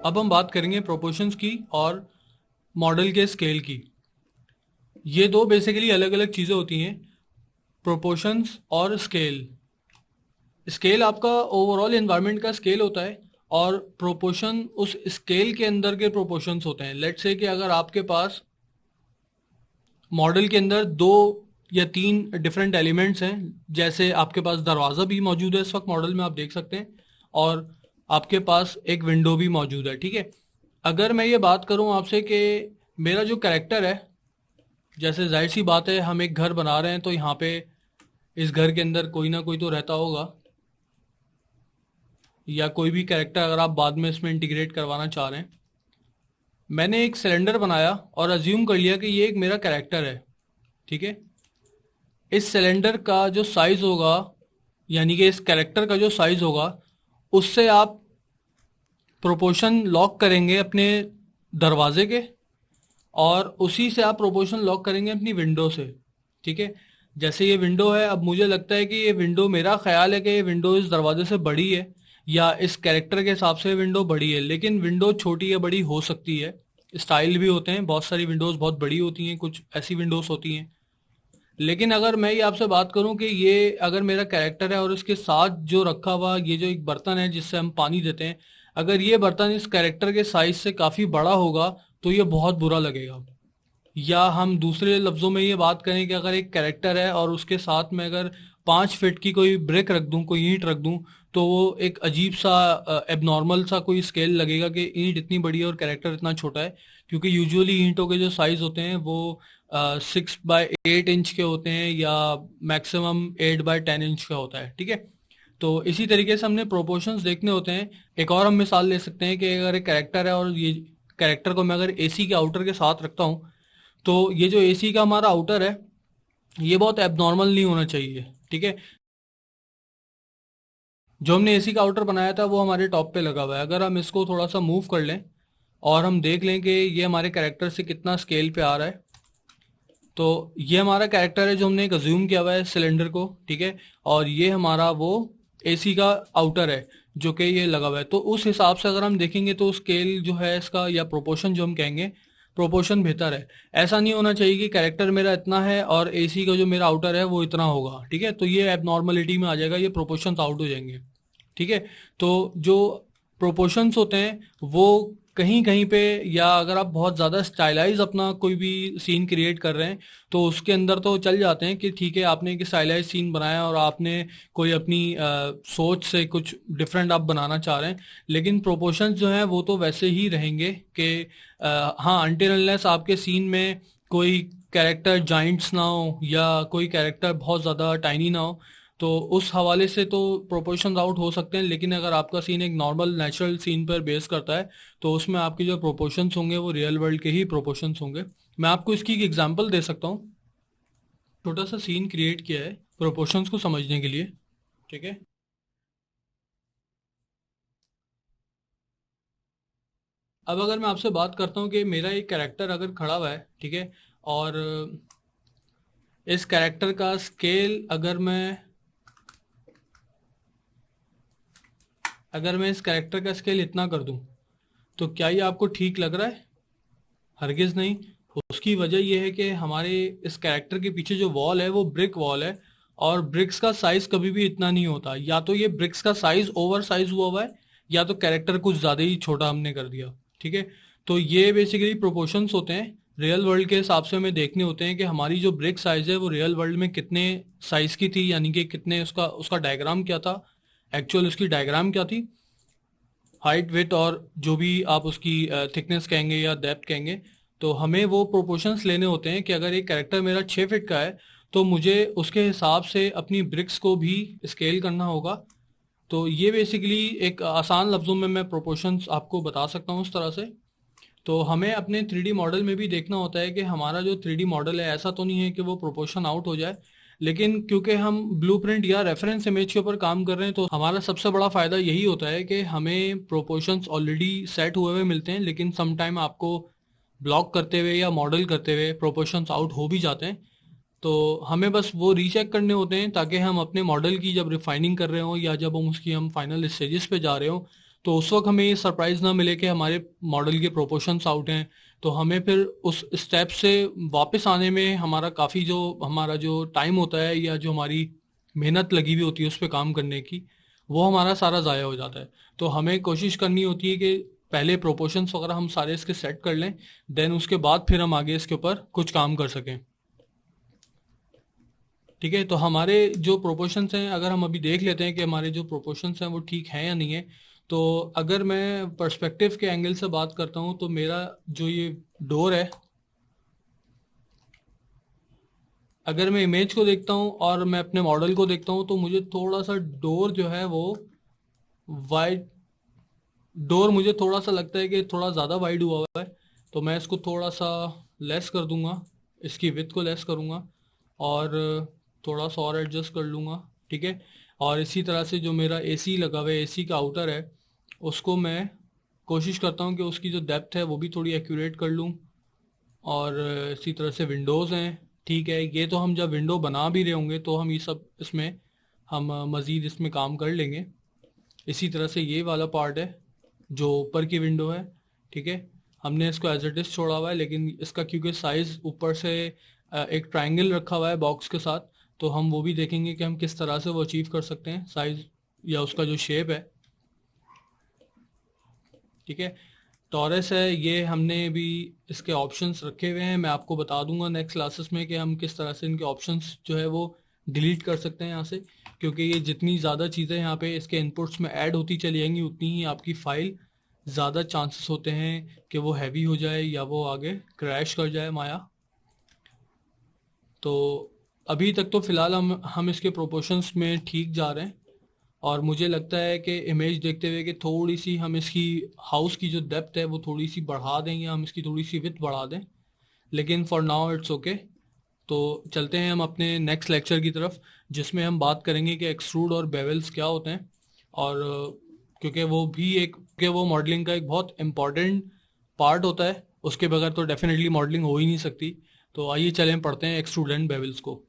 अब हम बात करेंगे प्रोपोर्शंस की और मॉडल के स्केल की। ये दो बेसिकली अलग अलग चीज़ें होती हैं, प्रोपोर्शंस और स्केल। स्केल आपका ओवरऑल एनवायरनमेंट का स्केल होता है और प्रोपोर्शन उस स्केल के अंदर के प्रोपोर्शंस होते हैं। लेट्स से कि अगर आपके पास मॉडल के अंदर दो या तीन डिफरेंट एलिमेंट्स हैं, जैसे आपके पास दरवाज़ा भी मौजूद है इस वक्त मॉडल में, आप देख सकते हैं, और आपके पास एक विंडो भी मौजूद है। ठीक है, अगर मैं ये बात करूं आपसे कि मेरा जो कैरेक्टर है, जैसे जाहिर सी बात है हम एक घर बना रहे हैं तो यहाँ पे इस घर के अंदर कोई ना कोई तो रहता होगा, या कोई भी कैरेक्टर अगर आप बाद में इसमें इंटीग्रेट करवाना चाह रहे हैं। मैंने एक सिलेंडर बनाया और अज्यूम कर लिया कि ये एक मेरा कैरेक्टर है। ठीक है, इस सिलेंडर का जो साइज होगा, यानी कि इस कैरेक्टर का जो साइज होगा, उससे आप प्रोपोर्शन लॉक करेंगे अपने दरवाजे के, और उसी से आप प्रोपोर्शन लॉक करेंगे अपनी विंडो से। ठीक है, जैसे ये विंडो है, अब मुझे लगता है कि ये विंडो, मेरा ख्याल है कि ये विंडो इस दरवाजे से बड़ी है, या इस कैरेक्टर के हिसाब से विंडो बड़ी है, लेकिन विंडो छोटी या बड़ी हो सकती है। स्टाइल भी होते हैं, बहुत सारी विंडोज़ बहुत बड़ी होती हैं, कुछ ऐसी विंडोज़ होती हैं। लेकिन अगर मैं ये आपसे बात करूं कि ये अगर मेरा कैरेक्टर है और इसके साथ जो रखा हुआ ये जो एक बर्तन है जिससे हम पानी देते हैं, अगर ये बर्तन इस कैरेक्टर के साइज से काफ़ी बड़ा होगा तो ये बहुत बुरा लगेगा। या हम दूसरे लफ्ज़ों में ये बात करें कि अगर एक कैरेक्टर है और उसके साथ में अगर 5 फीट की कोई ब्रिक रख दूं, कोई ईंट रख दूं, तो वो एक अजीब सा एबनॉर्मल सा कोई स्केल लगेगा कि ईंट इतनी बड़ी है और कैरेक्टर इतना छोटा है। क्योंकि यूजुअली ईंटों के जो साइज़ होते हैं वो 6/8 इंच के होते हैं, या मैक्सिमम 8/10 इंच का होता है। ठीक है, तो इसी तरीके से हमने प्रोपोर्शंस देखने होते हैं। एक और हम मिसाल ले सकते हैं कि अगर एक कैरेक्टर है और ये कैरेक्टर को मैं अगर एसी के आउटर के साथ रखता हूँ, तो ये जो एसी का हमारा आउटर है ये बहुत एबनॉर्मल नहीं होना चाहिए। ठीक है, जो हमने एसी का आउटर बनाया था वो हमारे टॉप पे लगा हुआ है। अगर हम इसको थोड़ा सा मूव कर लें और हम देख लें कि ये हमारे कैरेक्टर से कितना स्केल पे आ रहा है, तो ये हमारा कैरेक्टर है जो हमने एक अज्यूम किया हुआ है सिलेंडर को। ठीक है, और ये हमारा वो एसी का आउटर है जो कि ये लगा हुआ है। तो उस हिसाब से अगर हम देखेंगे तो स्केल जो है इसका, या प्रोपोर्शन जो हम कहेंगे, प्रोपोर्शन बेहतर है। ऐसा नहीं होना चाहिए कि कैरेक्टर मेरा इतना है और एसी का जो मेरा आउटर है वो इतना होगा। ठीक है, तो ये एबनॉर्मलिटी में आ जाएगा, ये प्रोपोर्शंस आउट हो जाएंगे। ठीक है, तो जो प्रोपोर्शंस होते हैं वो कहीं कहीं पे, या अगर आप बहुत ज़्यादा स्टाइलाइज अपना कोई भी सीन क्रिएट कर रहे हैं तो उसके अंदर तो चल जाते हैं कि ठीक है आपने एक स्टाइलाइज सीन बनाया और आपने कोई अपनी सोच से कुछ डिफरेंट आप बनाना चाह रहे हैं। लेकिन प्रोपोर्शंस जो हैं वो तो वैसे ही रहेंगे कि हाँ, अनटिल अनलेस आपके सीन में कोई कैरेक्टर जाइंट्स ना हो या कोई कैरेक्टर बहुत ज़्यादा टाइनी ना हो, तो उस हवाले से तो प्रोपोर्शंस आउट हो सकते हैं। लेकिन अगर आपका सीन एक नॉर्मल नेचुरल सीन पर बेस करता है तो उसमें आपके जो प्रोपोर्शंस होंगे वो रियल वर्ल्ड के ही प्रोपोर्शंस होंगे। मैं आपको इसकी एक एग्जांपल दे सकता हूँ। छोटा सा सीन क्रिएट किया है प्रोपोर्शंस को समझने के लिए। ठीक है, अब अगर मैं आपसे बात करता हूँ कि मेरा एक कैरेक्टर अगर खड़ा हुआ है, ठीक है, और इस कैरेक्टर का स्केल अगर मैं इस कैरेक्टर का स्केल इतना कर दूं, तो क्या ये आपको ठीक लग रहा है? हरगिज नहीं। उसकी वजह यह है कि हमारे इस कैरेक्टर के पीछे जो वॉल है वो ब्रिक वॉल है, और ब्रिक्स का साइज कभी भी इतना नहीं होता। या तो ये ब्रिक्स का साइज ओवर साइज हुआ हुआ है, या तो कैरेक्टर कुछ ज़्यादा ही छोटा हमने कर दिया। ठीक है, तो ये बेसिकली प्रोपोर्शंस होते हैं। रियल वर्ल्ड के हिसाब से हमें देखने होते हैं कि हमारी जो ब्रिक साइज है वो रियल वर्ल्ड में कितने साइज की थी, यानी कि कितने उसका उसका डायग्राम क्या था, एक्चुअल उसकी डायग्राम क्या थी, हाइट विथ और जो भी आप उसकी थिकनेस कहेंगे या डेप्थ कहेंगे। तो हमें वो प्रोपोर्शंस लेने होते हैं कि अगर एक कैरेक्टर मेरा 6 फीट का है तो मुझे उसके हिसाब से अपनी ब्रिक्स को भी स्केल करना होगा। तो ये बेसिकली एक आसान लफ्ज़ों में मैं प्रोपोर्शंस आपको बता सकता हूँ उस तरह से। तो हमें अपने 3D मॉडल में भी देखना होता है कि हमारा जो 3D मॉडल है ऐसा तो नहीं है कि वो प्रोपोर्शन आउट हो जाए। लेकिन क्योंकि हम ब्लूप्रिंट या रेफरेंस इमेज के ऊपर काम कर रहे हैं तो हमारा सबसे बड़ा फ़ायदा यही होता है कि हमें प्रोपोर्शंस ऑलरेडी सेट हुए हुए मिलते हैं, लेकिन सम टाइम आपको ब्लॉक करते हुए या मॉडल करते हुए प्रोपोर्शंस आउट हो भी जाते हैं। तो हमें बस वो रीचेक करने होते हैं ताकि हम अपने मॉडल की जब रिफाइनिंग कर रहे हो या जब हम उसकी फाइनल स्टेजेस पे जा रहे हो तो उस वक्त हमें ये सरप्राइज ना मिले कि हमारे मॉडल के प्रोपोर्शंस आउट हैं, तो हमें फिर उस स्टेप से वापस आने में हमारा काफ़ी जो हमारा जो टाइम होता है या जो हमारी मेहनत लगी हुई होती है उस पर काम करने की, वो हमारा सारा ज़ाया हो जाता है। तो हमें कोशिश करनी होती है कि पहले प्रोपोर्शंस वगैरह हम सारे इसके सेट कर लें, देन उसके बाद फिर हम आगे इसके ऊपर कुछ काम कर सकें। ठीक है, तो हमारे जो प्रोपोर्शंस हैं, अगर हम अभी देख लेते हैं कि हमारे जो प्रोपोर्शंस हैं वो ठीक हैं या नहीं है। तो अगर मैं पर्सपेक्टिव के एंगल से बात करता हूँ तो मेरा जो ये डोर है, अगर मैं इमेज को देखता हूँ और मैं अपने मॉडल को देखता हूँ तो मुझे थोड़ा सा डोर जो है वो वाइड, डोर मुझे थोड़ा सा लगता है कि थोड़ा ज़्यादा वाइड हुआ हुआ है। तो मैं इसको थोड़ा सा लेस कर दूंगा, इसकी विड्थ को लेस करूंगा और थोड़ा सा और एडजस्ट कर लूँगा। ठीक है, और इसी तरह से जो मेरा एसी लगा हुआ है, एसी का आउटर है, उसको मैं कोशिश करता हूँ कि उसकी जो डेप्थ है वो भी थोड़ी एक्यूरेट कर लूँ। और इसी तरह से विंडोज़ हैं, ठीक है, ये तो हम जब विंडो बना भी रहे होंगे तो हम ये सब इसमें हम मज़ीद इसमें काम कर लेंगे। इसी तरह से ये वाला पार्ट है जो ऊपर की विंडो है। ठीक है, हमने इसको एज इट इज़ छोड़ा हुआ है, लेकिन इसका क्योंकि साइज़ ऊपर से एक ट्रायंगल रखा हुआ है बॉक्स के साथ, तो हम वो भी देखेंगे कि हम किस तरह से वो अचीव कर सकते हैं साइज़ या उसका जो शेप है। ठीक है, टॉरस है, ये हमने भी इसके ऑप्शंस रखे हुए हैं, मैं आपको बता दूंगा नेक्स्ट क्लासेस में कि हम किस तरह से इनके ऑप्शंस जो है वो डिलीट कर सकते हैं यहाँ से। क्योंकि ये जितनी ज़्यादा चीज़ें यहाँ पे इसके इनपुट्स में ऐड होती चली जाएंगी उतनी ही आपकी फ़ाइल ज़्यादा चांसेस होते हैं कि वो हैवी हो जाए या वो आगे क्रैश कर जाए माया। तो अभी तक तो फ़िलहाल हम इसके प्रोपोर्शंस में ठीक जा रहे हैं, और मुझे लगता है कि इमेज देखते हुए कि थोड़ी सी हम इसकी हाउस की जो डेप्थ है वो थोड़ी सी बढ़ा दें या हम इसकी थोड़ी सी विड्थ बढ़ा दें, लेकिन फॉर नाउ इट्स ओके। तो चलते हैं हम अपने नेक्स्ट लेक्चर की तरफ, जिसमें हम बात करेंगे कि एक्सट्रूड और बेवल्स क्या होते हैं। और क्योंकि वो भी एक कि वो मॉडलिंग का एक बहुत इम्पॉर्टेंट पार्ट होता है, उसके बगैर तो डेफिनेटली मॉडलिंग हो ही नहीं सकती। तो आइए चलें पढ़ते हैं एक्सट्रूड एंड बेवल्स को।